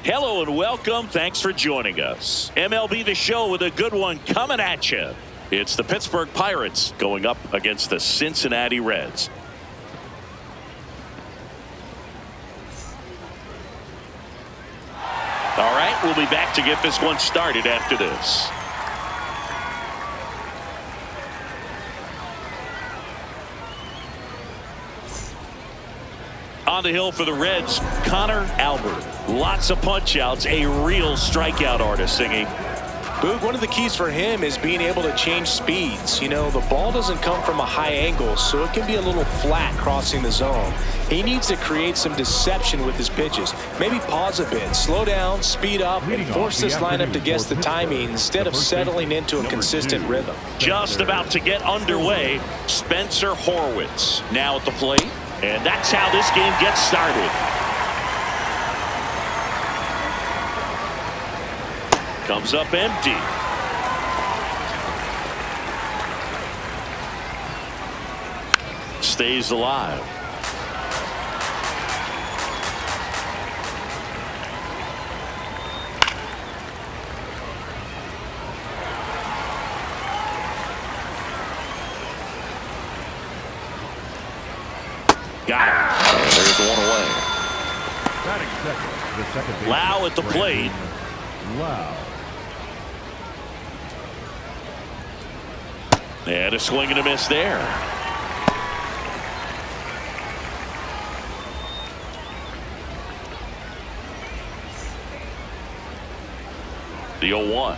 Hello and welcome. Thanks for joining us. MLB The Show with a good one coming at you. It's the Pittsburgh Pirates going up against the Cincinnati Reds. All right, we'll be back to get this one started after this. On the hill for the Reds, Connor Albert. Lots of punch-outs, a real strikeout artist singing. Boog, one of the keys for him is being able to change speeds. You know, the ball doesn't come from a high angle, so it can be a little flat crossing the zone. He needs to create some deception with his pitches. Maybe pause a bit, slow down, speed up, and force this lineup to guess the timing instead of settling into a consistent rhythm. Just about to get underway, Spencer Horwitz now at the plate. And that's how this game gets started. Comes up empty. Stays alive. Got it. There's one away. Lau at the plate. Wow. And a swing and a miss there. The 0-1.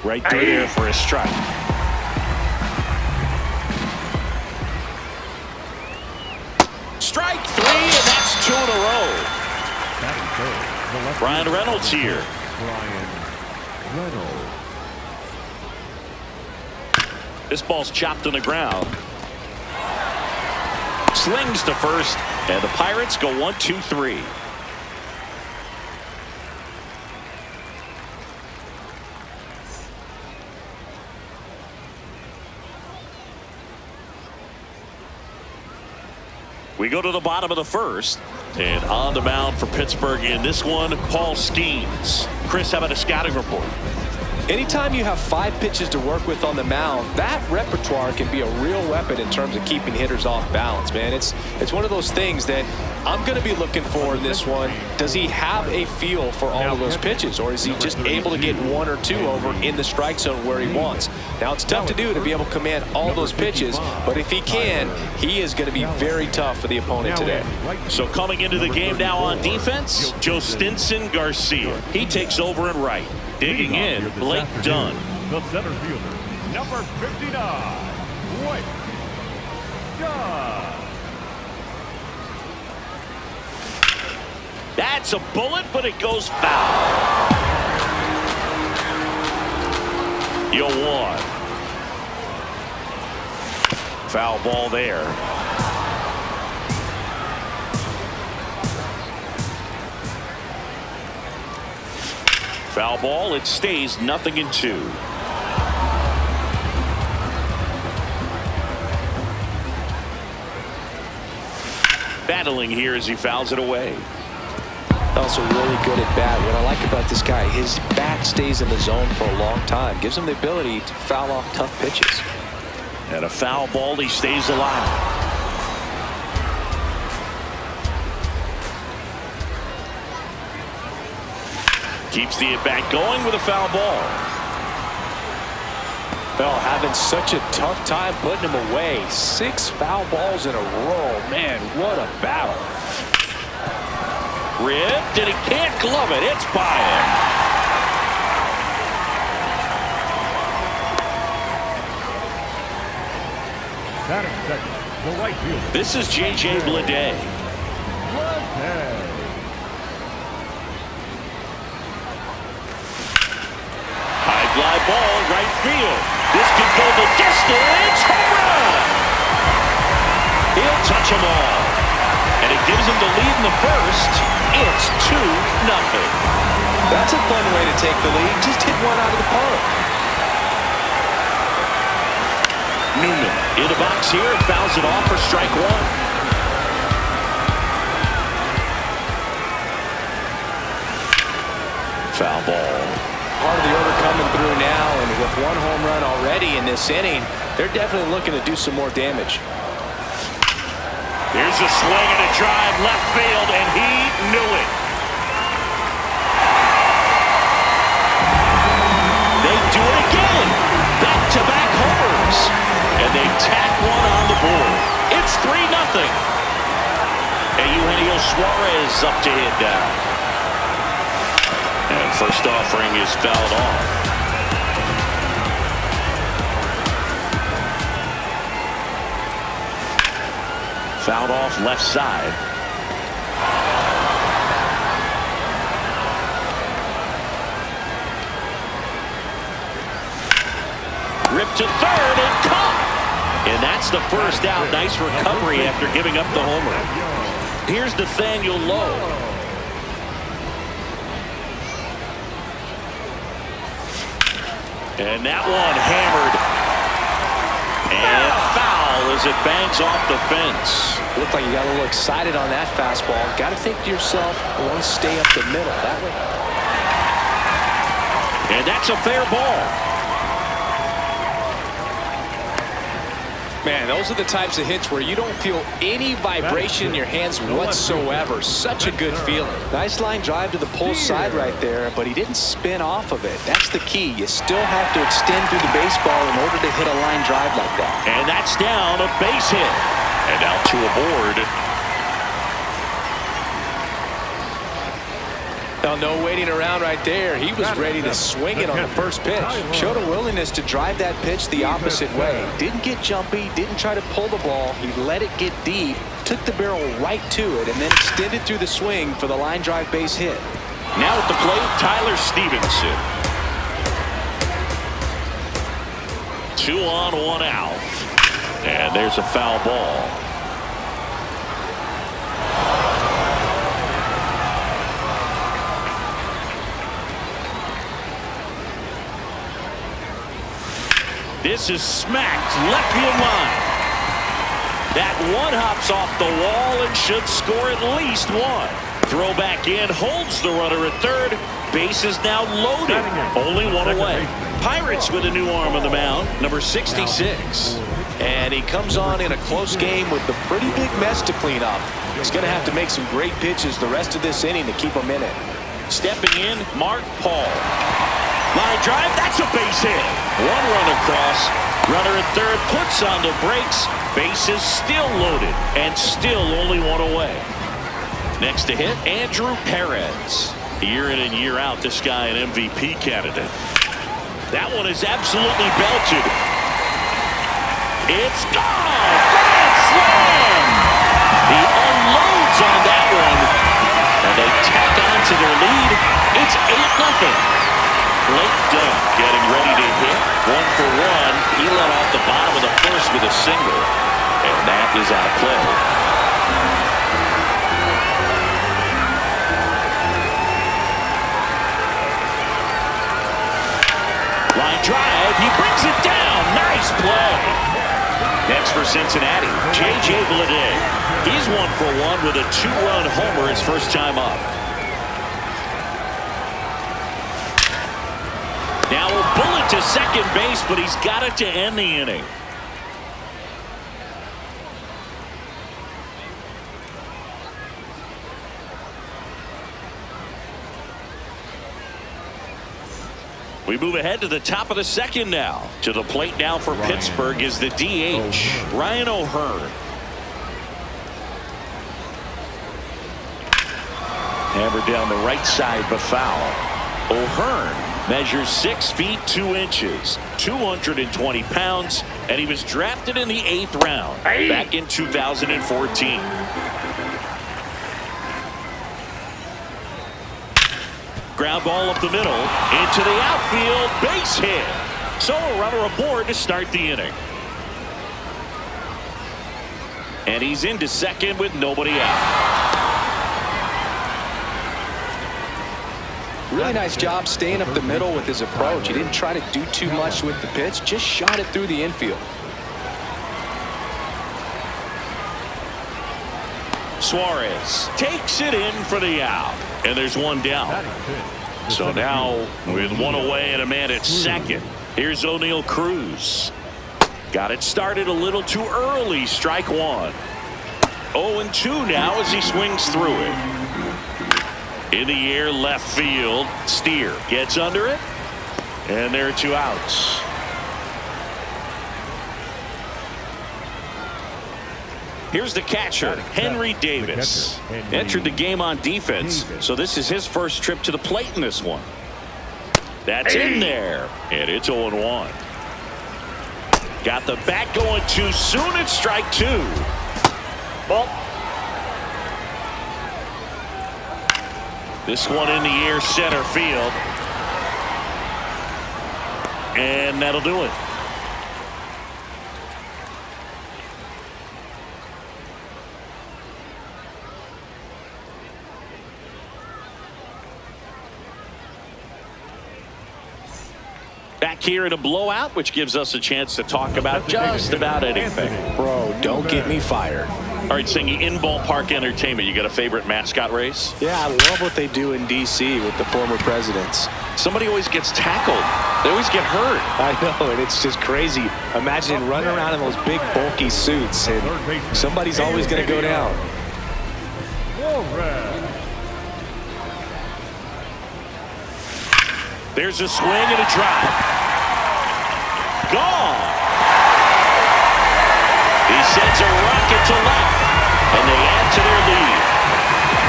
Right through here for a strike. Strike three, and that's 2 in a row. Brian Reynolds here. Brian Reynolds. This ball's chopped on the ground. Slings to first, and the Pirates go 1-2-3. We go to the bottom of the first, and on the mound for Pittsburgh in this one, Paul Skeens. Chris, how about a scouting report? Anytime you have 5 pitches to work with on the mound, that repertoire can be a real weapon in terms of keeping hitters off balance, man. It's one of those things that I'm going to be looking for in this one. Does he have a feel for all of those pitches, or is he just able to get 1 or 2 over in the strike zone where he wants? Now, it's tough to do to be able to command all those pitches, but if he can, he is going to be very tough for the opponent today. So coming into the game now on defense, Joe Stinson Garcia. He takes over in right. Digging in, Blake Dunn. The center fielder, number 59, Blake Dunn. That's a bullet, but it goes foul. 0-1. Foul ball there. Foul ball, it stays 0-2. Battling here as he fouls it away. Also really good at bat. What I like about this guy, his bat stays in the zone for a long time. Gives him the ability to foul off tough pitches. And a foul ball, he stays alive. Keeps the at-bat going with a foul ball. Well, having such a tough time putting him away. 6 foul balls in a row. Man, what a battle. Ripped, and he can't glove it. It's by him. Batting second, the right fielder. This is J.J. Bleday. High fly ball, right field. This could go the distance. Home run! He'll touch them all. And it gives him the lead in the first. It's 2-0. That's a fun way to take the lead. Just hit one out of the park. Newman in the box here and fouls it off for strike 1. Foul ball. Part of the order coming through now, and with one home run already in this inning, they're definitely looking to do some more damage. Here's a swing and a drive left field, and he knew it. They do it again. Back-to-back homers. And they tack one on the board. It's 3-0. And Eugenio Suarez up to hit down. And first offering is fouled off. Fouled off left side. Ripped to third and caught. And that's the first out. Nice recovery after giving up the homer. Here's Nathaniel Lowe. And that one hammered. And foul as it bangs off the fence. Looked like you got a little excited on that fastball. Got to think to yourself, I want to stay up the middle that way. And that's a fair ball. Man, those are the types of hits where you don't feel any vibration in your hands whatsoever. Such a good feeling. Nice line drive to the pull side right there, but he didn't spin off of it. That's the key. You still have to extend through the baseball in order to hit a line drive like that. And that's down, a base hit. And out to a board. Now, no waiting around right there. He was ready to swing it on the first pitch. Showed a willingness to drive that pitch the opposite way. Didn't get jumpy, didn't try to pull the ball. He let it get deep, took the barrel right to it, and then extended through the swing for the line drive base hit. Now at the plate, Tyler Stevenson. 2 on, 1 out. And there's a foul ball. This is smacked left field line. That one hops off the wall and should score at least one. Throw back in, holds the runner at third. Base is now loaded. Only one away. Pirates with a new arm on the mound, number 66. And he comes on in a close game with a pretty big mess to clean up. He's going to have to make some great pitches the rest of this inning to keep him in it. Stepping in, Mark Paul. Line drive, that's a base hit. One run across. Runner at third puts on the brakes. Base is still loaded and still only one away. Next to hit, Andrew Perez. Year in and year out, this guy an MVP candidate. That one is absolutely belted. It's gone! Grand slam! He unloads on that one. And they tack on to their lead. It's 8-0. Blake Dunn getting ready to hit. 1 for 1. He let off the bottom of the first with a single. And that is out of play. Line drive. He brings it down. Nice play. Next for Cincinnati, J.J. Bleday. He's 1 for 1 with a 2-run homer his first time up. Now a bullet to second base, but he's got it to end the inning. We move ahead to the top of the second now. To the plate now for Pittsburgh is the DH, Ryan O'Hearn. Hammered down the right side, but foul. O'Hearn measures 6 feet 2 inches, 220 pounds, and he was drafted in the 8th round back in 2014. Ground ball up the middle, into the outfield, base hit. So a runner aboard to start the inning. And he's into second with nobody out. Really nice job staying up the middle with his approach. He didn't try to do too much with the pitch, just shot it through the infield. Suarez takes it in for the out. And there's one down. So now with one away and a man at second, here's O'Neal Cruz. Got it started a little too early. Strike one. 0-2 now as he swings through it. In the air, left field. Steer gets under it. And there are two outs. Here's the catcher, Henry Davis. Entered the game on defense, so this is his first trip to the plate in this one. That's in there, and it's 0-1. Got the bat going too soon. It's strike two. Ball. This one in the air, center field. And that'll do it. Back here in a blowout, which gives us a chance to talk about just about anything. Bro, don't get me fired. All right, Singy, in ballpark entertainment, you got a favorite mascot race? Yeah, I love what they do in D.C. with the former presidents. Somebody always gets tackled. They always get hurt. I know, and it's just crazy. Imagine running around in those big, bulky suits, and somebody's always going to go down. There's a swing and a drive. Gone. He sends a rocket to left, and they add to their lead.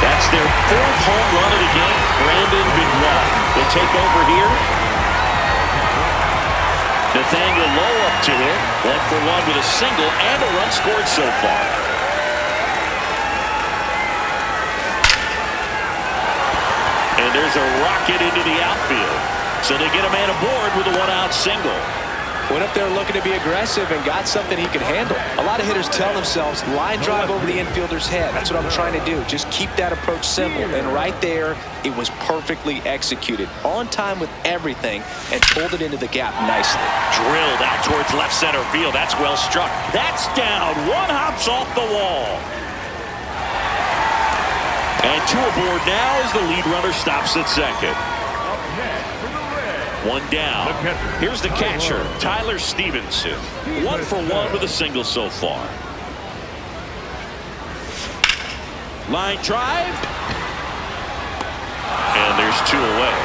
That's their fourth home run of the game. Brandon Benoit will take over here. Nathaniel Lowe up to it. 1-for-1 with a single and a run scored so far. And there's a rocket into the outfield. So they get a man aboard with a one-out single. Went up there looking to be aggressive and got something he could handle. A lot of hitters tell themselves, line drive over the infielder's head. That's what I'm trying to do. Just keep that approach simple. And right there, it was perfectly executed. On time with everything and pulled it into the gap nicely. Drilled out towards left center field. That's well struck. That's down. One hops off the wall. And two aboard now as the lead runner stops at second. One down. Here's the catcher, Tyler Stevenson. 1-for-1 with a single so far. Line drive. And there's two away.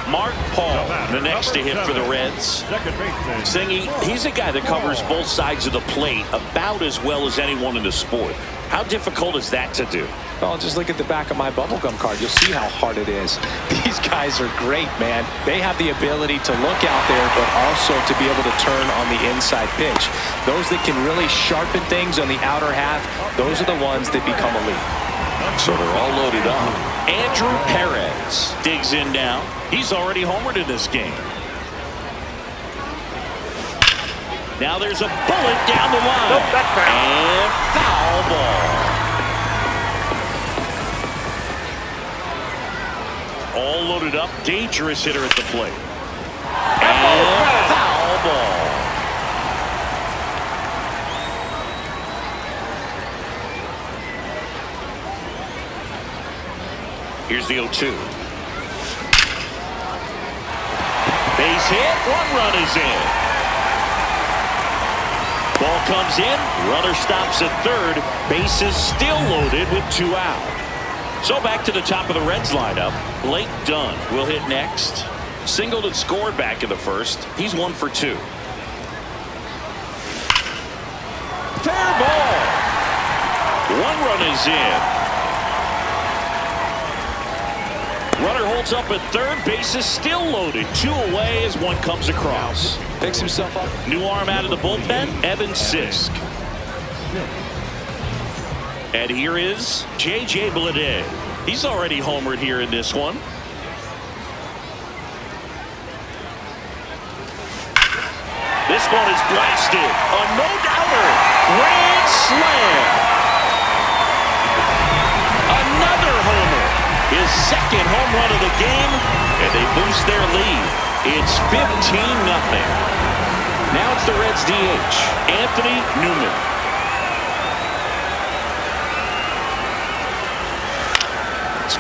Mark Paul, the next to hit for the Reds. Singy, he's a guy that covers both sides of the plate about as well as anyone in the sport. How difficult is that to do? Well, just look at the back of my bubblegum card. You'll see how hard it is. These guys are great, man. They have the ability to look out there, but also to be able to turn on the inside pitch. Those that can really sharpen things on the outer half, those are the ones that become elite. So they're all loaded up. Andrew Perez digs in now. He's already homered in this game. Now there's a bullet down the line. And foul ball. All loaded up. Dangerous hitter at the plate. And foul ball. Here's the 0-2. Base hit. One run is in. Ball comes in. Runner stops at third. Bases still loaded with two out. So back to the top of the Reds lineup. Blake Dunn will hit next. Singled and scored back in the first. He's 1-for-2. Fair ball. One run is in. Runner holds up at third. Bases still loaded. Two away as one comes across. Picks himself up. New arm out of the bullpen, Evan Sisk. And here is J.J. Bleday. He's already homered here in this one. This one is blasted. A no-doubter. Grand slam. Another homer. His second home run of the game, and they boost their lead. It's 15-0. Now it's the Reds DH, Anthony Newman.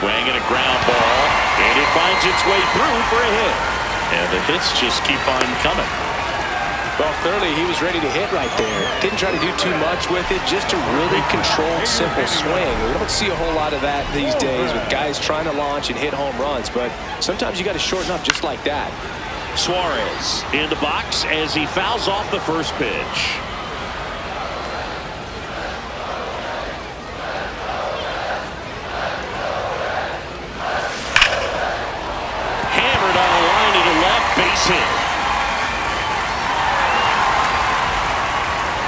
Swing and a ground ball, and it finds its way through for a hit. And the hits just keep on coming. Well, clearly he was ready to hit right there. Didn't try to do too much with it, just a really controlled, simple swing. We don't see a whole lot of that these days with guys trying to launch and hit home runs, but sometimes you got to shorten up just like that. Suarez in the box as he fouls off the first pitch. Hammered on a line to the left, base hit.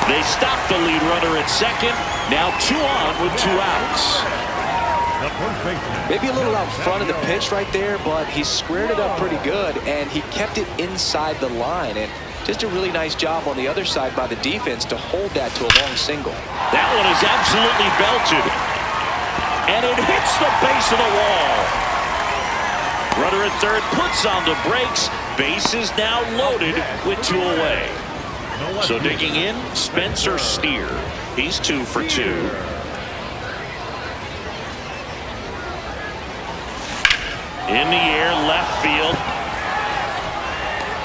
They stop the lead runner at second. Now 2 on with 2 outs. Maybe a little out front of the pitch right there, but he squared it up pretty good, and he kept it inside the line. And just a really nice job on the other side by the defense to hold that to a long single. That one is absolutely belted. And it hits the base of the wall. Runner at third puts on the brakes. Base is now loaded with 2 away. So digging in, Spencer Steer. He's 2 for 2. In the air, left field.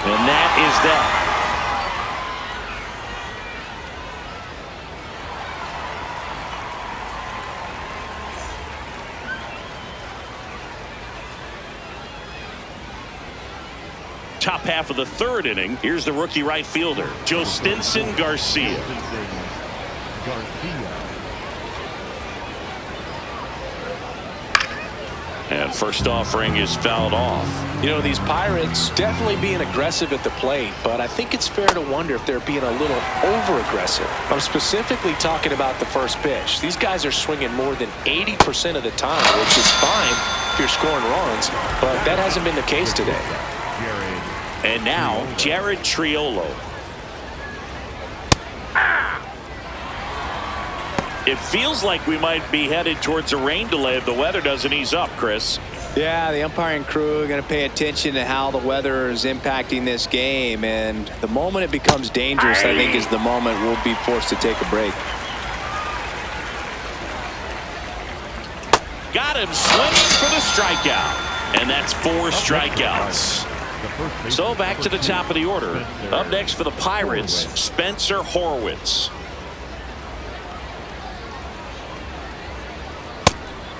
And that is that. Top half of the 3rd inning. Here's the rookie right fielder, Jostinson Garcia. And first offering is fouled off. You know, these Pirates definitely being aggressive at the plate, but I think it's fair to wonder if they're being a little over-aggressive. I'm specifically talking about the first pitch. These guys are swinging more than 80% of the time, which is fine if you're scoring runs, but that hasn't been the case today. And now, Jared Triolo. It feels like we might be headed towards a rain delay if the weather doesn't ease up, Chris. Yeah, the umpiring crew are going to pay attention to how the weather is impacting this game. And the moment it becomes dangerous, I think, is the moment we'll be forced to take a break. Got him swinging for the strikeout. And that's 4 strikeouts. So back to the top of the order. Up next for the Pirates, Spencer Horwitz.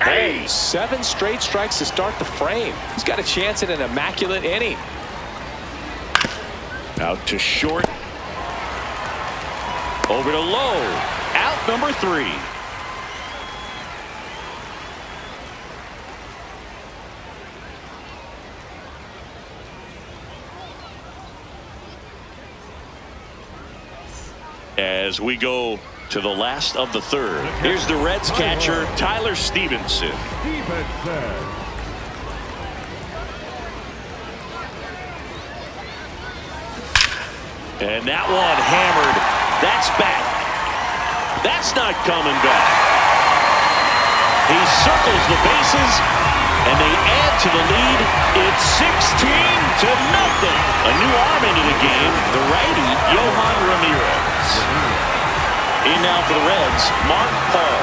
Hey, 7 straight strikes to start the frame. He's got a chance at an immaculate inning. Out to short. Over to low. Out number 3. As we go to the last of the 3rd. Here's the Reds catcher, Tyler Stevenson. And that one hammered. That's back. That's not coming back. He circles the bases, and they add to the lead. It's 16-0. A new arm into the game, the righty, Yohan Ramirez. In now for the Reds, Mark Paul.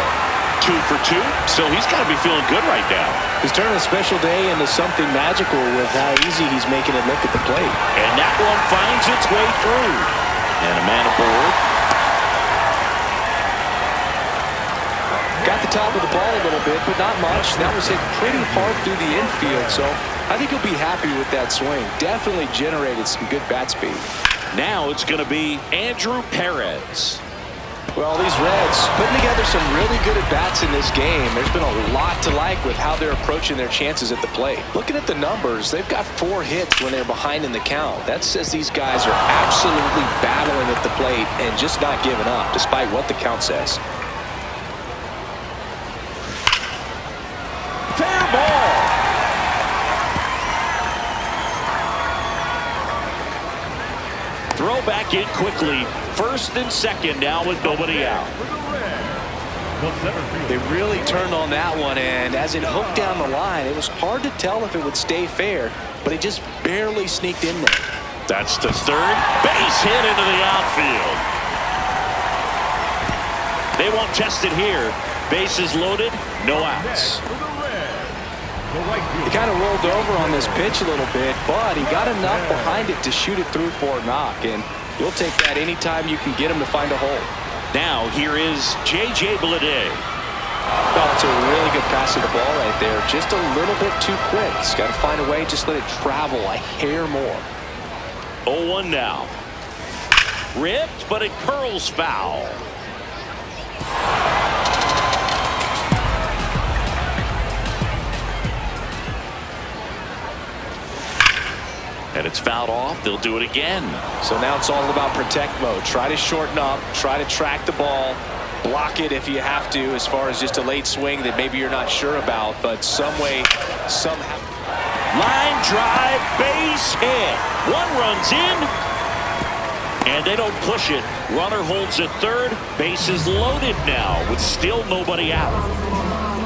2 for 2, so he's got to be feeling good right now. He's turning a special day into something magical with how easy he's making it look at the plate. And that one finds its way through. And a man aboard. Got the top of the ball a little bit, but not much. That was hit pretty hard through the infield, so I think he'll be happy with that swing. Definitely generated some good bat speed. Now it's going to be Andrew Perez. Well, these Reds putting together some really good at-bats in this game. There's been a lot to like with how they're approaching their chances at the plate. Looking at the numbers, they've got 4 hits when they're behind in the count. That says these guys are absolutely battling at the plate and just not giving up, despite what the count says. Fair ball. Throw back in quickly. 1st and 2nd now with nobody out. They really turned on that one, and as it hooked down the line, it was hard to tell if it would stay fair, but it just barely sneaked in there. That's the 3rd. Base hit into the outfield. They won't test it here. Bases loaded, no outs. the right He fielder. kind of rolled over on this pitch a little bit, but he got enough behind it to shoot it through for a knock, and you'll take that anytime you can get him to find a hole. Now here is J.J. Bleday. Well, it's a really good pass of the ball right there. Just a little bit too quick. He's got to find a way, just let it travel a hair more. 0-1 now. Ripped, but it curls foul. And it's fouled off. They'll do it again. So now it's all about protect mode. Try to shorten up, try to track the ball, block it if you have to, as far as just a late swing that maybe you're not sure about, but some way, somehow. Line drive, base hit. One runs in, and they don't push it. Runner holds at third. Base is loaded now with still nobody out.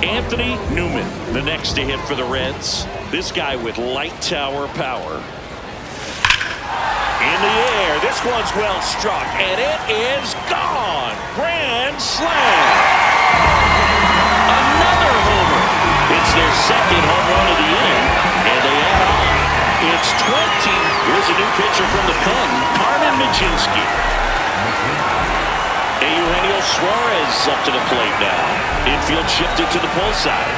Anthony Newman, the next to hit for the Reds. This guy with light tower power. In the air, this one's well struck, and it is gone. Grand slam. Another homer. It's their second home run of the inning, and they add on. It's 20. Here's a new pitcher from the pen, Carmen Michinski. Eugenio Suarez up to the plate now. Infield shifted to the pull side.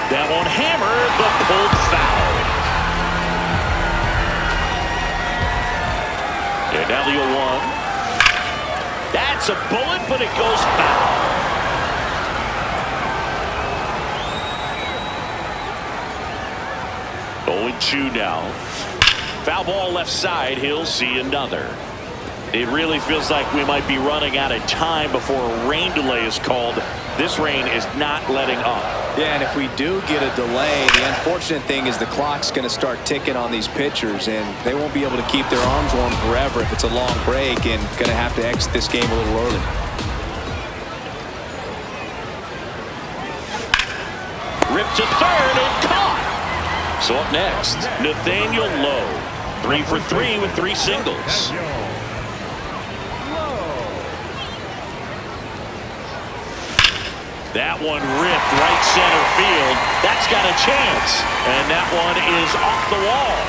That one hammered, but pulled foul. And now the 0-1. That's a bullet, but it goes foul. Oh, 2 now. Foul ball left side. He'll see another. It really feels like we might be running out of time before a rain delay is called. This rain is not letting up. Yeah, and if we do get a delay, the unfortunate thing is the clock's going to start ticking on these pitchers, and they won't be able to keep their arms warm forever if it's a long break, and going to have to exit this game a little early. Ripped to third and caught. So up next, Nathaniel Lowe. 3 for 3 with 3 singles. That one ripped right center field. That's got a chance. And that one is off the wall.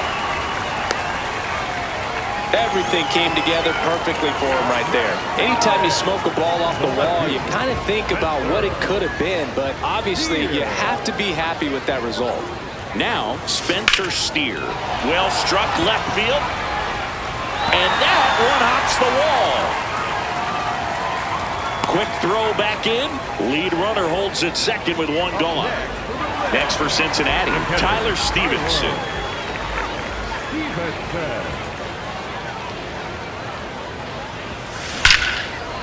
Everything came together perfectly for him right there. Anytime you smoke a ball off the wall, you kind of think about what it could have been, but obviously you have to be happy with that result. Now, Spencer Steer. Well struck left field. And that one hops the wall. Quick throw back in. Lead runner holds at second with 1 gone. Next for Cincinnati, Tyler Stevenson.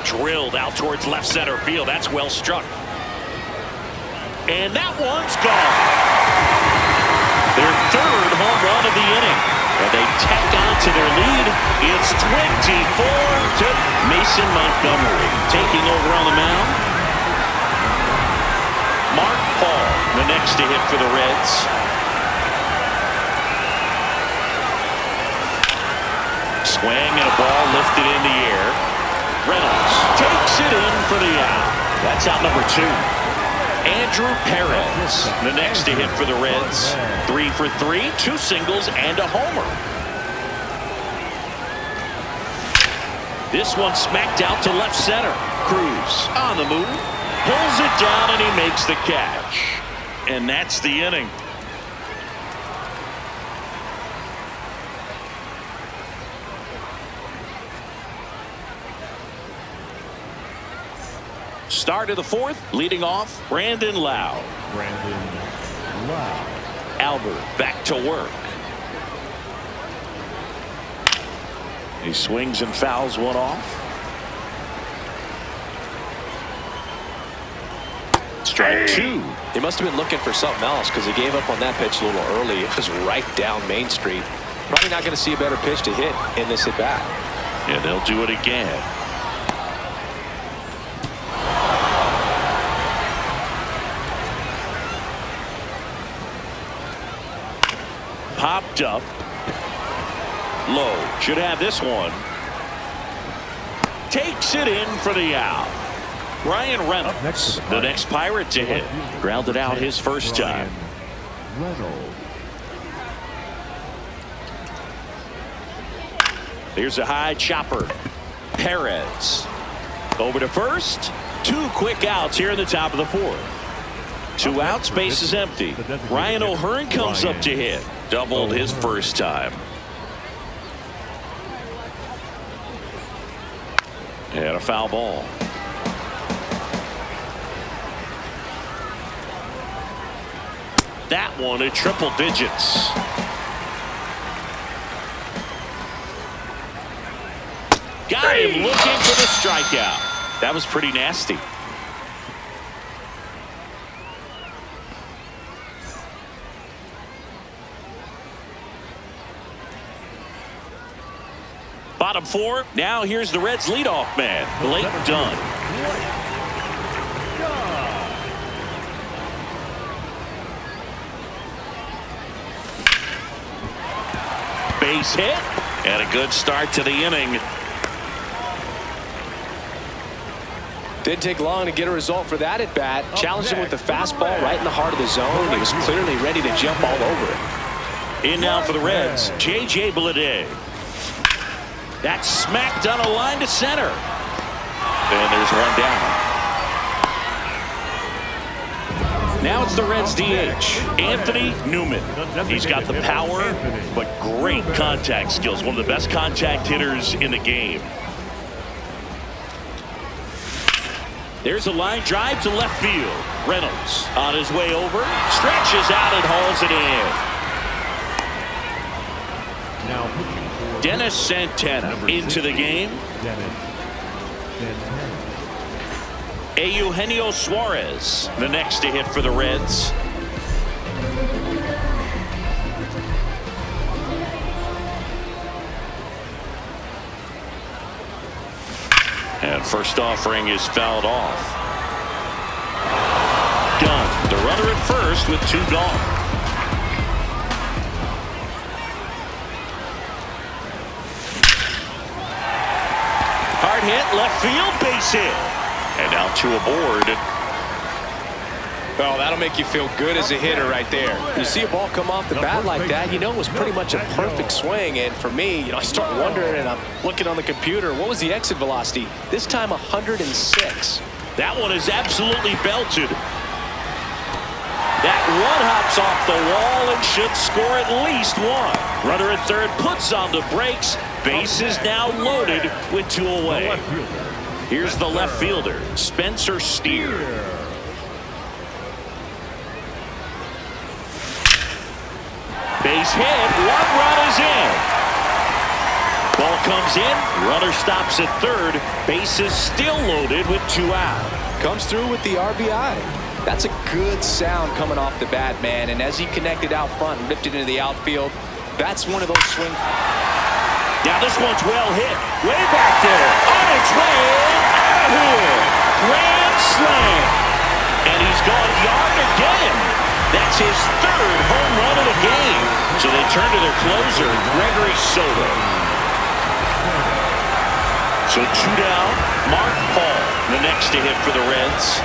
Drilled out towards left center field. That's well struck. And that one's gone. Their 3rd home run of the inning. And they tack on to their lead. It's 24 to Mason Montgomery. Taking over on the mound. Mark Paul, the next to hit for the Reds. Swing and a ball lifted in the air. Reynolds takes it in for the out. That's out number 2. Andrew Perez, the next to hit for the Reds. 3 for 3, 2 singles and a homer. This one smacked out to left center. Cruz on the move, pulls it down, and he makes the catch. And that's the inning. Start of the 4th, leading off, Brandon Lau. Albert back to work. He swings and fouls one off. Strike 2. He must have been looking for something else because he gave up on that pitch a little early. It was right down Main Street. Probably not going to see a better pitch to hit in this at bat. Yeah, they'll do it again. Popped up. Low should have this one. Takes it in for the out. Ryan Reynolds, the next Pirate to hit. Grounded out his first time. Reynolds. Here's a high chopper. Perez over to first. 2 quick outs here in the top of the 4th. 2 outs, base is empty. Ryan O'Hearn comes up to hit. Doubled his first time. And a foul ball. That one at triple digits. Got him looking for the strikeout. That was pretty nasty. Bottom 4. Now here's the Reds leadoff man, Blake Dunn. Base hit and a good start to the inning. Didn't take long to get a result for that at bat. Challenged him with the fastball right in the heart of the zone. He was clearly ready to jump all over it. In now for the Reds, J.J. Bleday. That's smacked on a line to center. And there's one down. Now it's the Reds DH, Anthony Newman. He's got the power, but great contact skills. One of the best contact hitters in the game. There's a line drive to left field. Reynolds on his way over, stretches out and hauls it in. Now pitching for Dennis Santana into the game. Dennis Santana. Eugenio Suarez, the next to hit for the Reds. And first offering is fouled off. Dunn, the runner at first with 2 gone. Hard hit, left field, base hit. And now 2 aboard. Well, that'll make you feel good as a hitter right there. You see a ball come off the bat like that, you know it was pretty much a perfect swing. And for me, I start wondering, and I'm looking on the computer, what was the exit velocity? This time 106. That one is absolutely belted. That one hops off the wall and should score at least 1. Runner at third puts on the brakes. Base is now loaded with 2 away. Here's the left fielder, Spencer Steer. Base hit, 1 run is in. Ball comes in, runner stops at third. Base is still loaded with 2 out. Comes through with the RBI. That's a good sound coming off the bat, man. And as he connected out front and ripped it into the outfield, that's one of those swings. Now this one's well hit. Way back there. On its way out of here. Grand slam. And he's gone yard again. That's his 3rd home run of the game. So they turn to their closer, Gregory Soto. So 2 down. Mark Paul, the next to hit for the Reds.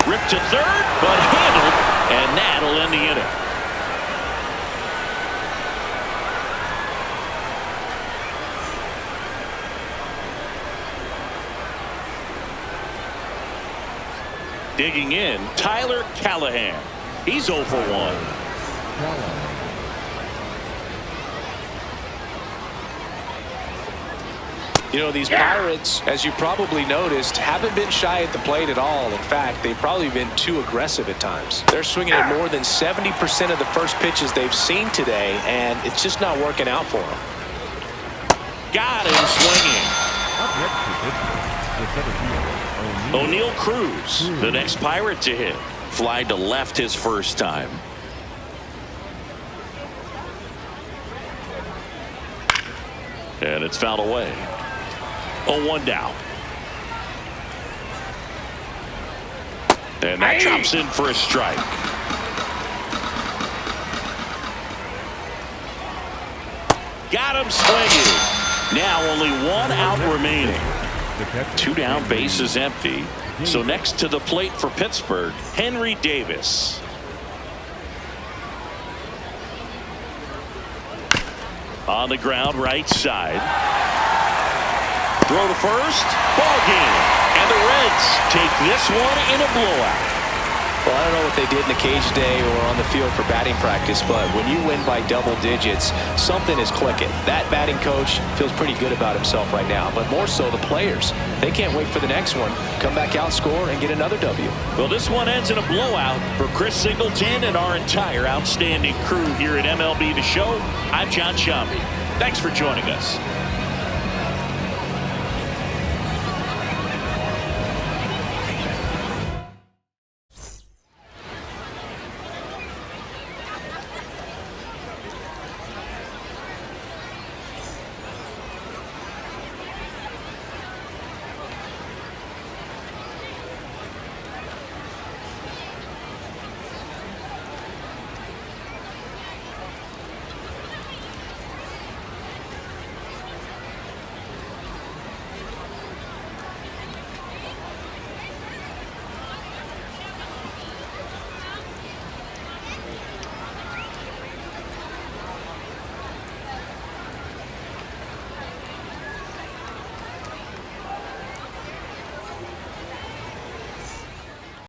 Ripped to third, but handled, and that'll end the inning. Digging in, Tyler Callahan. He's 0 for 1. You know, these Pirates, as you probably noticed, haven't been shy at the plate at all. In fact, they've probably been too aggressive at times. They're swinging at more than 70% of the first pitches they've seen today, and it's just not working out for them. Got him swinging. Up next to pitch, the center fielder, O'Neal Cruz, the next Pirate to hit. Fly to left his first time. And it's fouled away. 0-1 down. And that drops in for a strike. Got him swinging. Now only 1 out remaining. The catcher, 2 down, bases empty. So next to the plate for Pittsburgh, Henry Davis. On the ground, right side. Throw to first. Ball game. And the Reds take this one in a blowout. Well, I don't know what they did in the cage today or on the field for batting practice, but when you win by double digits, something is clicking. That batting coach feels pretty good about himself right now, but more so the players. They can't wait for the next one. Come back out, score, and get another W. Well, this one ends in a blowout for Chris Singleton and our entire outstanding crew here at MLB The Show. I'm John Shambi. Thanks for joining us.